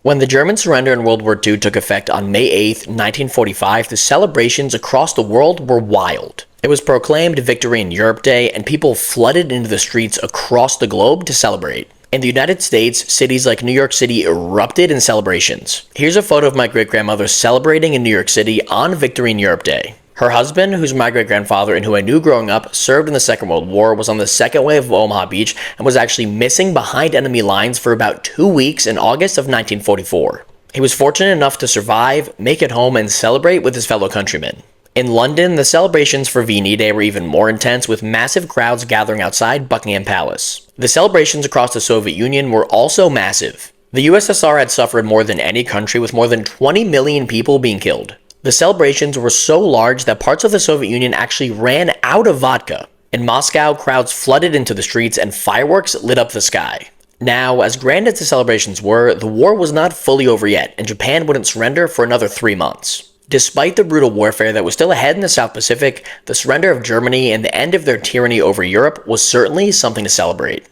When the German surrender in World War II took effect on May 8, 1945, the celebrations across the world were wild. It was proclaimed Victory in Europe Day, and people flooded into the streets across the globe to celebrate. In the United States, cities like New York City erupted in celebrations. Here's a photo of my great-grandmother celebrating in New York City on Victory in Europe Day. Her husband, who's my great-grandfather and who I knew growing up, served in the Second World War, was on the second wave of Omaha Beach, and was actually missing behind enemy lines for about 2 weeks in August of 1944. He was fortunate enough to survive, make it home, and celebrate with his fellow countrymen. In London, the celebrations for VE Day were even more intense, with massive crowds gathering outside Buckingham Palace. The celebrations across the Soviet Union were also massive. The USSR had suffered more than any country, with more than 20 million people being killed. The celebrations were so large that parts of the Soviet Union actually ran out of vodka. In Moscow, crowds flooded into the streets and fireworks lit up the sky. Now, as grand as the celebrations were, the war was not fully over yet, and Japan wouldn't surrender for another 3 months. Despite the brutal warfare that was still ahead in the South Pacific, the surrender of Germany and the end of their tyranny over Europe was certainly something to celebrate.